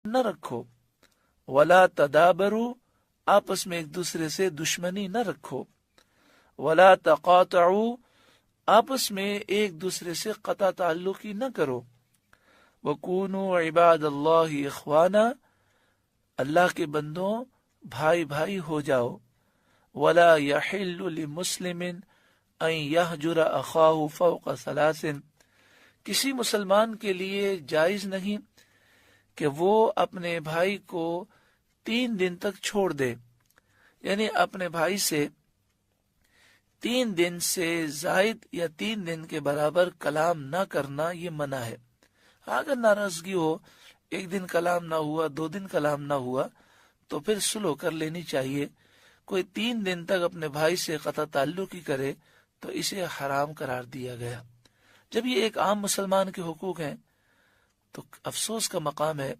نہ رکھو، ولا تدابروا، آپس میں ایک دوسرے سے دشمنی نہ رکھو، ولا تقاطعوا، آپس میں ایک دوسرے سے قطع تعلقی نہ کرو، وکونوا عباد اللہ اخوانا، اللہ کے بندوں بھائی بھائی ہو جاؤ، ولا یحل لمسلم ان یہجر اخاہ فوق ثلاث، کسی مسلمان کے لیے جائز نہیں کہ وہ اپنے بھائی کو 3 دن تک چھوڑ دے، یعنی اپنے بھائی سے 3 دن سے زائد یا 3 دن کے برابر کلام نہ کرنا، یہ منع ہے۔ اگر ناراضگی ہو، 1 دن کلام نہ ہوا، 2 دن کلام نہ ہوا، تو پھر صلح کر لینی چاہیے۔ کوئی 3 دن تک اپنے بھائی سے قطع تعلق ہی کرے تو اسے حرام قرار دیا گیا۔ جب یہ ایک عام مسلمان کے حقوق ہیں تو افسوس کا مقام ہے